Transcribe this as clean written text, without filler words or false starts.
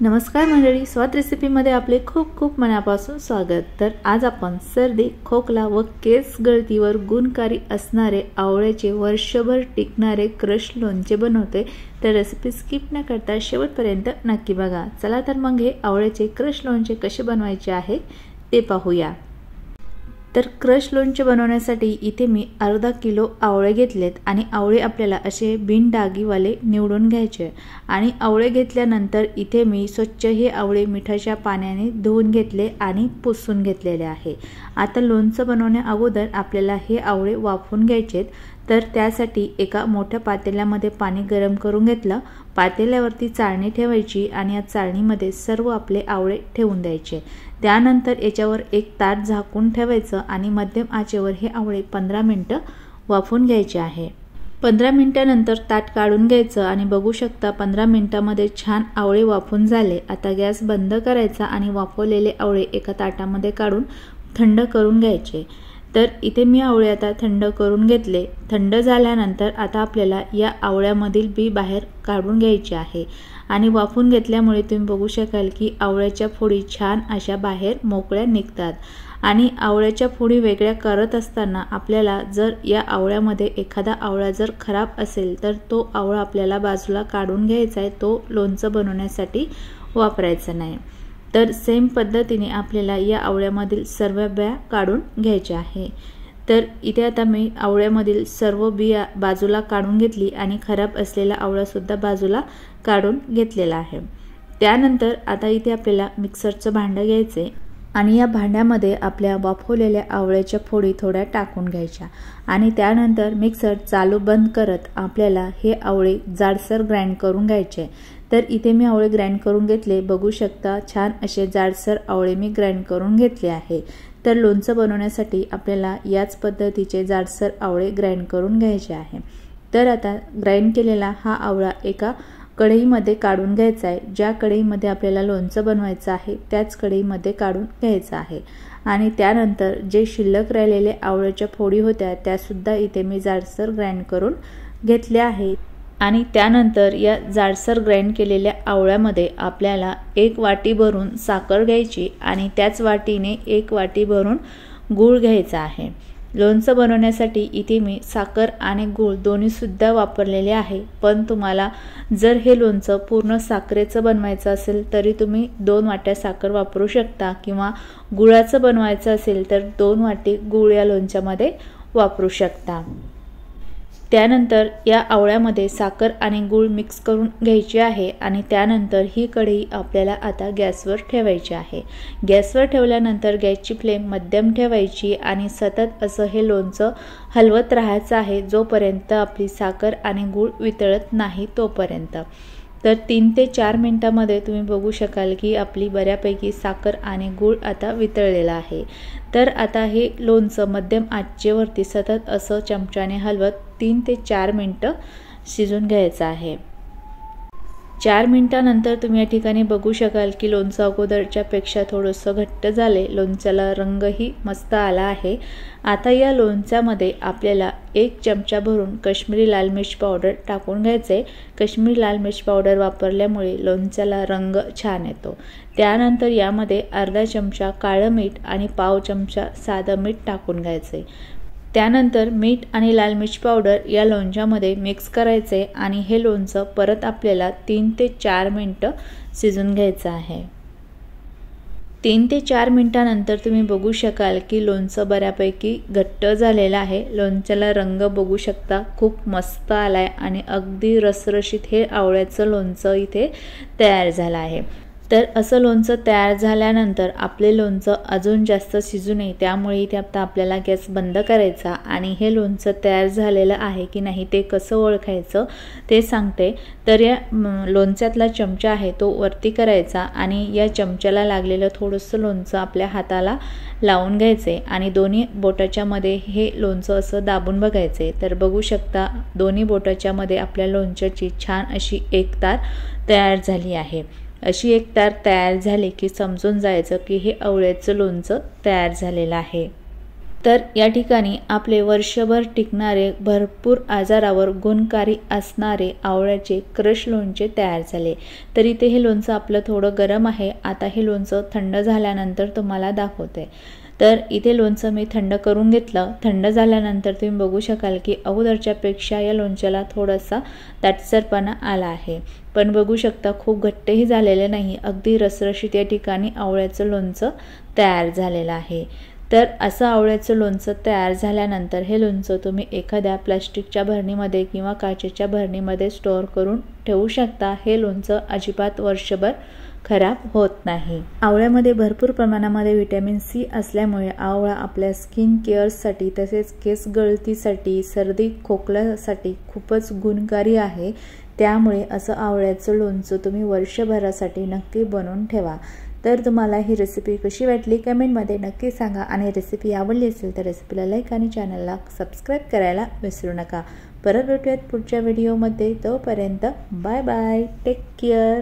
नमस्कार मंडळी, स्वाद रेसिपीमध्ये आपले खूप खूप मनापासून स्वागत। तर आज आपण सर्दी, खोकला व केस गळतीवर गुणकारी असणारे आवळ्याचे वर्षभर टिकणारे क्रश लोणचे बनवते। तर रेसिपी स्किप न करता शेवटपर्यंत नक्की बघा। चला तर मग हे आवळ्याचे क्रश लोणचे कसे बनवायचे आहे ते पाहूया। तर क्रश लोणचे बनवण्यासाठी इथे मी अर्धा किलो आवळे घेतलेत आणि आवळे आपल्याला असे बिन डागीवाले निवडून घ्यायचे आणि आवळे घेतल्यानंतर इथे मी स्वच्छ हे आवळे मिठाच्या पाण्याने धुवून घेतले आणि पुसून घेतलेले आहे। आता लोणचं बनवण्या अगोदर आपल्याला हे आवळे वाफवून घ्यायचेत। तर त्यासाठी एका मोठ्या पातेल्यामध्ये पाणी गरम करून घेतलं। पातेल्यावरती चाळणी ठेवायची आणि या चाळणीमध्ये सर्व आपले आवळे ठेवून द्यायचे। त्यानंतर याच्यावर एक ताट झाकून ठेवायचं आणि मध्यम आचेवर हे आवळे 15 मिनिटं वाफवून घ्यायचे आहे। 15 मिनिटांनंतर ताट काढून घ्यायचं आणि बघू शकता 15 मिनिटांमध्ये छान आवळे वाफवून झाले। आता गॅस बंद करायचा आणि वाफवलेले आवळे एका ताटामध्ये काढून थंड करून घ्यायचे। तर इथे मी आवळे आता थंड करून घेतले। थंड झाल्यानंतर आता आपल्याला या आवळ्यामधील बी बाहेर काढून घ्यायची आहे आणि वाफवून घेतल्यामुळे तुम्ही बघू शकाल की आवळ्याच्या फोडी छान अशा बाहेर मोकळ्या निघतात। आणि आवळ्याच्या फोडी वेगळ्या करत असताना आपल्याला जर या आवळ्यामध्ये एखादा आवळा जर खराब असेल तर तो आवळा आपल्याला बाजूला काढून घ्यायचा आहे, तो लोणचं बनवण्यासाठी वापरायचा नाही। तर सेम पद्धतीने आपल्याला या आवळ्यामधील सर्व बिया काढून घ्यायच्या आहे। तर इथे आता मी आवळ्यामधील सर्व बिया बाजूला काढून घेतली आणि खराब असलेला आवळा सुद्धा बाजूला काढून घेतलेला आहे। त्यानंतर आता इथे आपल्याला मिक्सरचं भांडं घ्यायचे आणि या भांड्यामध्ये आपल्या वाफवलेल्या आवळ्याच्या फोडी थोड्या टाकून घ्यायच्या आणि त्यानंतर मिक्सर चालू बंद करत आपल्याला हे आवळे जाडसर ग्राइंड करून घ्यायचे। तर इथे मी आवळे ग्राइंड करून घेतले, बघू शकता छान असे जाडसर आवळे मी ग्राइंड करून घेतले आहे। तर लोणचं बनवण्यासाठी आपल्याला याच पद्धतीचे जाडसर आवळे ग्राइंड करून घ्यायचे आहे। तर आता ग्राइंड केलेला हा आवळा एका कढईमध्ये काढून घ्यायचा आहे। ज्या कढईमध्ये आपल्याला लोणचं बनवायचं आहे त्याच कढईमध्ये काढून घ्यायचं आहे आणि त्यानंतर जे शिल्लक राहिलेले आवळ्याच्या फोडी होत्या त्या सुद्धा इथे मी जाडसर ग्राइंड करून घेतल्या आहेत। आणि त्यानंतर या जाडसर ग्राइंड केलेल्या आवळ्यामध्ये आपल्याला 1 वाटी भरून साखर घ्यायची आणि त्याच वाटीने 1 वाटी भरून गूळ घ्यायचा आहे। लोणचं बनवण्यासाठी इथे मी साखर आणि गूळ दोन्ही सुद्धा वापरलेले आहे, पण तुम्हाला जर हे लोणचं पूर्ण साखरेचं बनवायचं असेल तरी तुम्ही 2 वाट्या साखर वापरू शकता किंवा गुळाचं बनवायचं असेल तर 2 वाटी गूळ या लोणच्यामध्ये वापरू शकता। त्यानंतर या आवळ्यामध्ये साखर आणि गूळ मिक्स करून घ्यायची आहे आणि त्यानंतर ही कढई आपल्याला आता गॅसवर ठेवायची आहे। गॅसवर ठेवल्यानंतर गॅसची फ्लेम मध्यम ठेवायची आणि सतत असं हे लोणचं हलवत राहायचं आहे जोपर्यंत आपली साखर आणि गूळ वितळत नाही तोपर्यंत। तर 3 ते 4 मिनिटांमध्ये तुम्ही बघू शकाल की आपली बऱ्यापैकी साखर आणि गूळ आता वितळलेला आहे। तर आता हे लोणचं मध्यम आचेवरती सतत असं चमच्याने हलवत 3 ते 4 मिनिटं शिजून घ्यायचं आहे। 4 मिनिटांनंतर तुम्ही या ठिकाणी बघू शकाल की लोणचं अगोदरच्या पेक्षा थोडंसं घट्ट झाले, लोणच्याला रंगही मस्त आला आहे। आता या लोणच्यामध्ये आपल्याला 1 चमचा भरून काश्मीरी लाल मिर्च पावडर टाकून घ्यायचे। काश्मीरी लाल मिर्च पावडर वापरल्यामुळे लोणच्याला रंग छान येतो। त्यानंतर यामध्ये अर्धा चमचा काळं मीठ आणि पाव चमचा साधं मीठ टाकून घ्यायचे। त्यानंतर मीठ आणि लाल मिर्च पावडर या लोणच्यामध्ये मिक्स करायचे आणि हे लोणचं परत आपल्याला 3 ते 4 मिनिटं शिजून घ्यायचं आहे। 3 ते 4 मिनिटांनंतर तुम्ही बघू शकाल की लोणचं बऱ्यापैकी घट्ट झालेलं आहे। लोणच्याला रंग बघू शकता खूप मस्त आलाय आणि अगदी रसरशीत हे आवळ्याचं लोणचं इथे तयार झालं आहे। तर असं लोणचं तयार झाल्यानंतर आपले लोणचं अजून जास्त शिजू नये, त्यामुळे इथे आता आपल्याला गॅस बंद करायचा आणि हे लोणचं तयार झालेलं आहे की नाही ते कसं ओळखायचं ते सांगते। तर या लोणच्यातला चमचा आहे तो वरती करायचा आणि या चमच्याला लागलेलं थोडंसं लोणचं आपल्या हाताला लावून घ्यायचे आणि दोन्ही बोटाच्या मध्ये हे लोणचं असं दाबून बघायचे। तर बघू शकता दोन्ही बोटाच्या मध्ये आपल्या लोणच्याची छान अशी एक तार तयार झाली आहे। अशी एक तार तयार झाली की समजून जायचं की हे आवळ्याचं लोणचं तयार झालेलं आहे। तर या ठिकाणी आपले वर्षभर टिकणारे भरपूर आजारावर गुणकारी असणारे आवळ्याचे क्रश लोणचे तयार झाले। तर इथे हे लोणचं आपलं थोडं गरम आहे। आता हे लोणचं थंड झाल्यानंतर तुम्हाला दाखवते। तर इथे लोणचं मी थंड करून घेतलं। थंड झाल्यानंतर तुम्ही बघू शकाल की अगोदरच्या पेक्षा या लोणच्याला थोडासा दाटसरपणा आला आहे, पण बघू शकता खूप घट्टही झालेले नाही, अगदी रसरशीत या ठिकाणी आवळ्याचं लोणचं तयार झालेलं आहे। तर असं आवळ्याचं लोणचं तयार झाल्यानंतर हे लोणचं तुम्ही एखाद्या प्लास्टिकच्या भरणीमध्ये किंवा काचेच्या भरणीमध्ये स्टोअर करून ठेवू शकता। हे लोणचं अजिबात वर्षभर खराब होत नाही। आवळ्यामध्ये भरपूर प्रमाणामध्ये व्हिटॅमिन सी असल्यामुळे आवळा आपल्या स्किन केअरसाठी तसेच केस गळतीसाठी, सर्दी खोकल्यासाठी खूपच गुणकारी आहे। त्यामुळे असं आवळ्याचं लोणचं तुम्ही वर्षभरासाठी नक्की बनवून ठेवा। तर तुम्हाला ही रेसिपी कशी वाटली कमेंटमध्ये नक्की सांगा आणि रेसिपी आवडली असेल तर रेसिपीला लाईक आणि चॅनलला सबस्क्राईब करायला विसरू नका। परत भेटूयात पुढच्या व्हिडिओमध्ये, तोपर्यंत बाय बाय, टेक केअर।